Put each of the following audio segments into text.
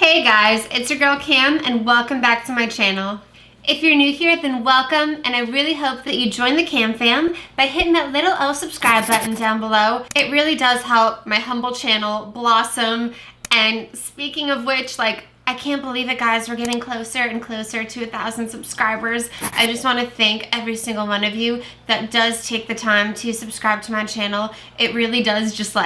Hey guys, it's your girl Cam and welcome back to my channel. If you're new here, then welcome, and I really hope that you join the Cam fam by hitting that little O subscribe button down below. It really does help my humble channel blossom. And speaking of which, I can't believe it, guys. We're getting closer and closer to 1,000 subscribers. I just want to thank every single one of you that does take the time to subscribe to my channel. It really does just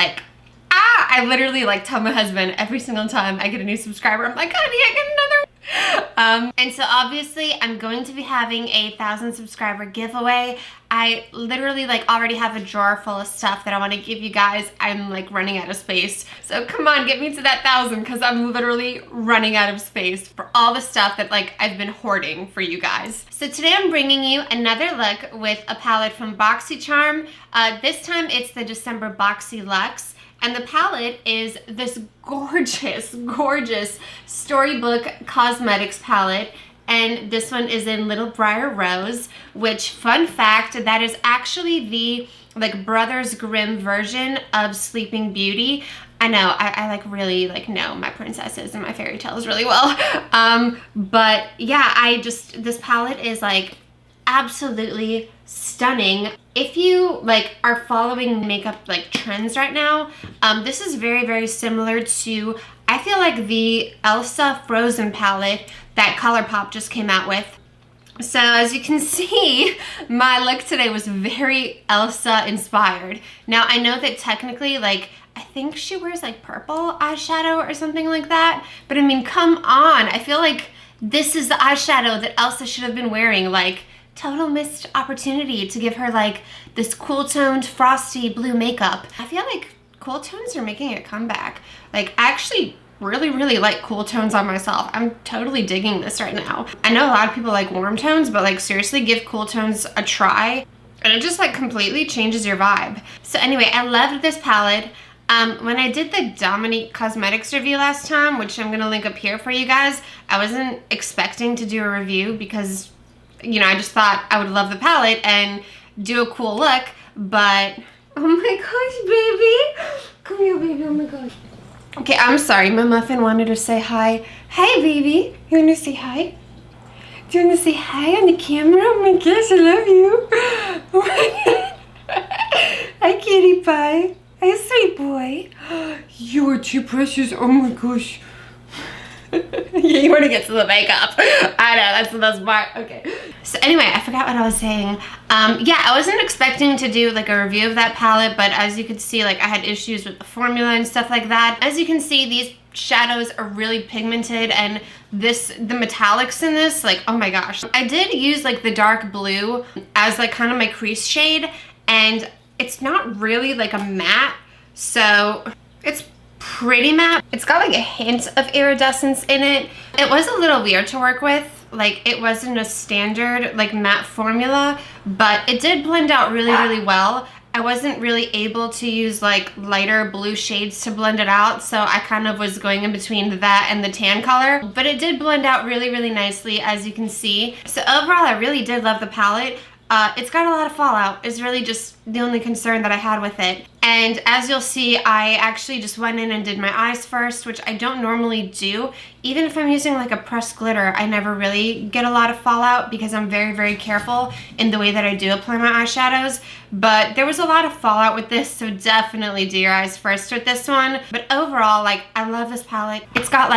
I literally tell my husband every single time I get a new subscriber, I'm like, honey, I get another one. And so obviously I'm going to be having a 1,000 subscriber giveaway. I literally already have a drawer full of stuff that I want to give you guys. I'm running out of space. So come on, get me to that 1,000 because I'm literally running out of space for all the stuff that I've been hoarding for you guys. So today I'm bringing you another look with a palette from BoxyCharm. This time it's the December Boxy Luxe. And the palette is this gorgeous, gorgeous Storybook Cosmetics palette. And this one is in Little BRIAR Rose, which, fun fact, that is actually the Brothers Grimm version of Sleeping Beauty. I know, I really know my princesses and my fairy tales really well. But yeah, this palette is absolutely stunning. If you are following makeup trends right now, this is very, very similar to, I feel the Elsa Frozen palette that ColourPop just came out with. So as you can see, my look today was very Elsa inspired. Now I know that technically I think she wears purple eyeshadow or something like that, but I mean, come on, I feel this is the eyeshadow that Elsa should have been wearing. Total missed opportunity to give her this cool toned frosty blue makeup. I feel cool tones are making a comeback. I actually really like cool tones on myself. I'm totally digging this right now. I know a lot of people like warm tones, but seriously, give cool tones a try and it just completely changes your vibe. So anyway, I loved this palette. When I did the Dominique Cosmetics review last time, which I'm gonna link up here for you guys, I wasn't expecting to do a review because I just thought I would love the palette and do a cool look, but oh my gosh, baby. Come here, baby, oh my gosh. Okay, I'm sorry, my muffin wanted to say hi. Hi, baby. You want to say hi? Do you want to say hi on the camera? Oh my gosh, I love you. Oh my God. Hi, kitty pie. Hi, sweet boy. You are too precious. Oh my gosh. You want to get to the makeup. I know, that's the best part. Okay. So anyway, I forgot what I was saying. Yeah, I wasn't expecting to do a review of that palette, but as you could see, I had issues with the formula and stuff like that. As you can see, these shadows are really pigmented, and the metallics in this, oh my gosh. I did use the dark blue as kind of my crease shade, and it's not really a matte, so it's pretty matte. It's got a hint of iridescence in it. It was a little weird to work with. It wasn't a standard matte formula, but it did blend out really well. I wasn't really able to use lighter blue shades to blend it out, so I kind of was going in between that and the tan color, but it did blend out really nicely, as you can see. So overall, I really did love the palette. It's got a lot of fallout is really just the only concern that I had with it. And as you'll see, I actually just went in and did my eyes first, which I don't normally do. Even if I'm using a pressed glitter, I never really get a lot of fallout because I'm very careful in the way that I do apply my eyeshadows. But there was a lot of fallout with this, so definitely do your eyes first with this one. But overall, I love this palette. It's got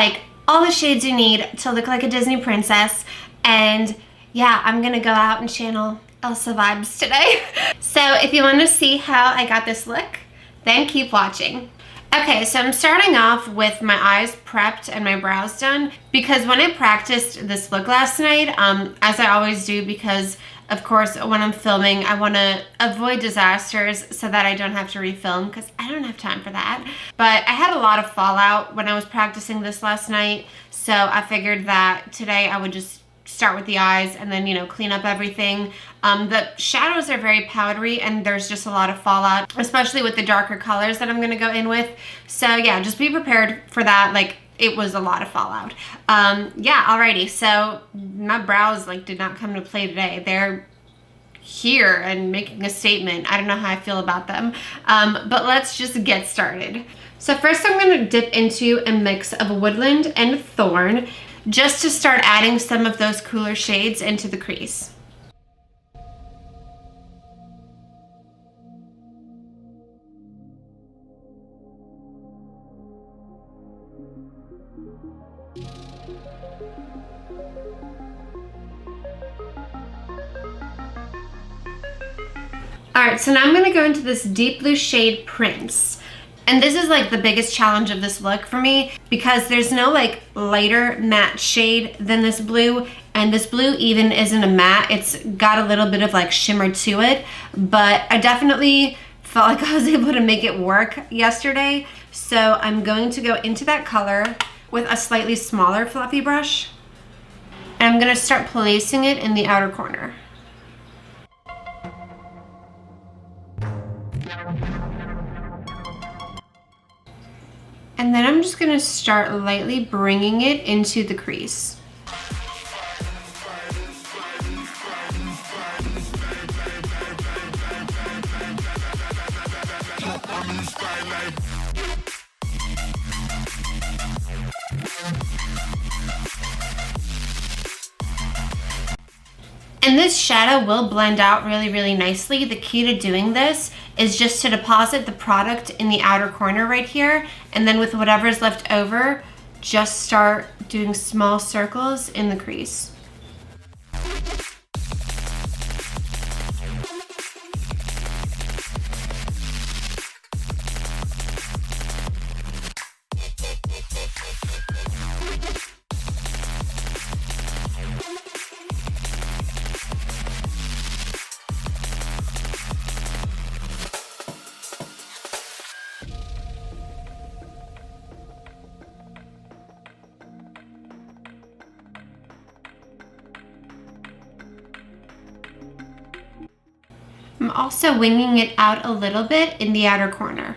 all the shades you need to look like a Disney princess. And yeah, I'm gonna go out and channel Elsa vibes today. So if you want to see how I got this look, then keep watching. Okay, so I'm starting off with my eyes prepped and my brows done because when I practiced this look last night, as I always do, because of course when I'm filming I want to avoid disasters so that I don't have to refilm because I don't have time for that. But I had a lot of fallout when I was practicing this last night, so I figured that today I would just start with the eyes and then clean up everything. The shadows are very powdery and there's just a lot of fallout, especially with the darker colors that I'm gonna go in with. So yeah, just be prepared for that. It was a lot of fallout. Yeah, alrighty, so my brows did not come to play today. They're here and making a statement. I don't know how I feel about them, but let's just get started. So first I'm going to dip into a mix of Woodland and Thorn just to start adding some of those cooler shades into the crease. Alright, so now I'm going to go into this deep blue shade Prince. And this is like the biggest challenge of this look for me because there's no like lighter matte shade than this blue, and this blue even isn't a matte. It's got a little bit of like shimmer to it, but I definitely felt like I was able to make it work yesterday. So I'm going to go into that color with a slightly smaller fluffy brush, and I'm going to start placing it in the outer corner. And then I'm just gonna start lightly bringing it into the crease. And this shadow will blend out really, really nicely. The key to doing this is just to deposit the product in the outer corner right here, and then with whatever's left over, just start doing small circles in the crease. I'm also winging it out a little bit in the outer corner.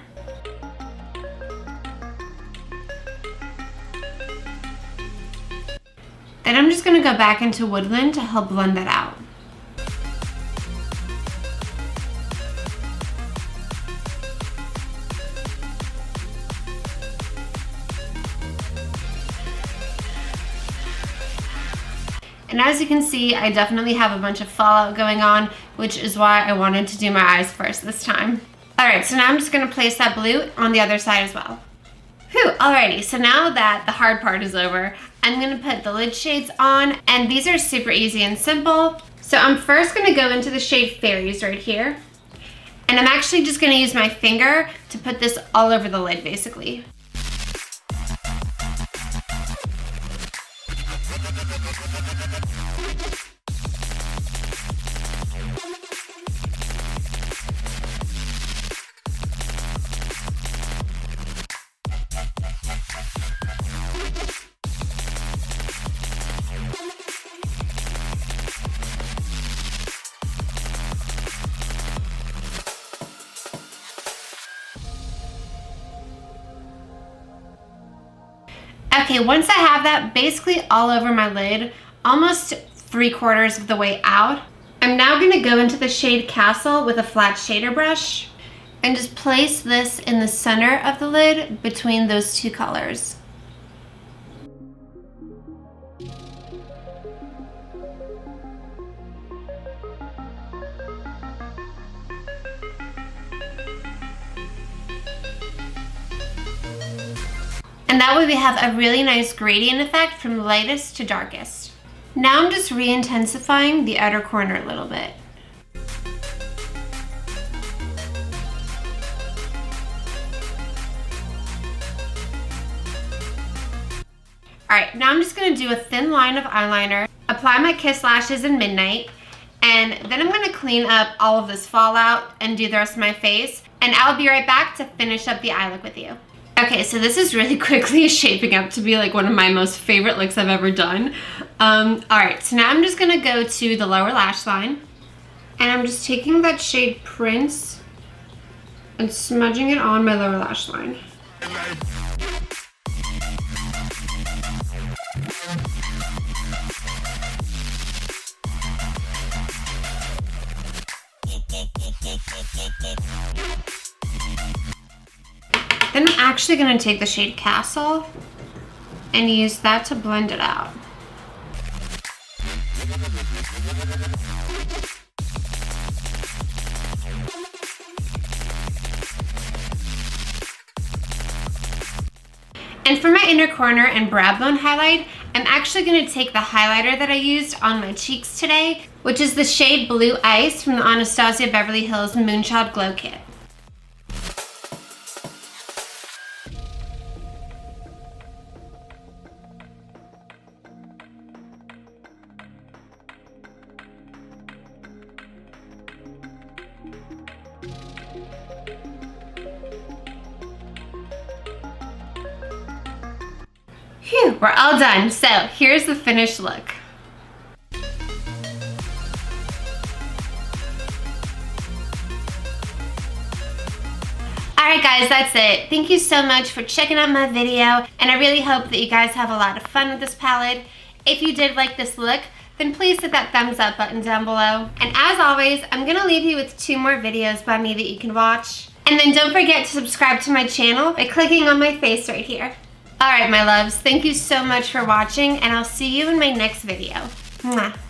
Then I'm just going to go back into Woodland to help blend that out. And as you can see, I definitely have a bunch of fallout going on, which is why I wanted to do my eyes first this time. Alright, so now I'm just going to place that blue on the other side as well. Whew, alrighty, so now that the hard part is over, I'm going to put the lid shades on, and these are super easy and simple. So I'm first going to go into the shade Fairies right here, and I'm actually just going to use my finger to put this all over the lid basically. Okay, once I have that basically all over my lid, almost 3/4 of the way out, I'm now going to go into the shade Castle with a flat shader brush and just place this in the center of the lid between those two colors. And that way we have a really nice gradient effect from lightest to darkest. Now I'm just re-intensifying the outer corner a little bit. Alright, now I'm just going to do a thin line of eyeliner, apply my Kiss lashes in Midnight, and then I'm going to clean up all of this fallout and do the rest of my face, and I'll be right back to finish up the eye look with you. Okay, so this is really quickly shaping up to be like one of my most favorite looks I've ever done. Alright, so now I'm just going to go to the lower lash line, and I'm just taking that shade Prince and smudging it on my lower lash line. Then I'm actually going to take the shade Castle and use that to blend it out. And for my inner corner and brow bone highlight, I'm actually going to take the highlighter that I used on my cheeks today, which is the shade Blue Ice from the Anastasia Beverly Hills Moonchild Glow Kit. Phew, we're all done. So here's the finished look. Alright guys, that's it. Thank you so much for checking out my video, and I really hope that you guys have a lot of fun with this palette. If you did like this look, then please hit that thumbs up button down below. And as always, I'm going to leave you with 2 more videos by me that you can watch. And then don't forget to subscribe to my channel by clicking on my face right here. Alright my loves, thank you so much for watching, and I'll see you in my next video. Mwah.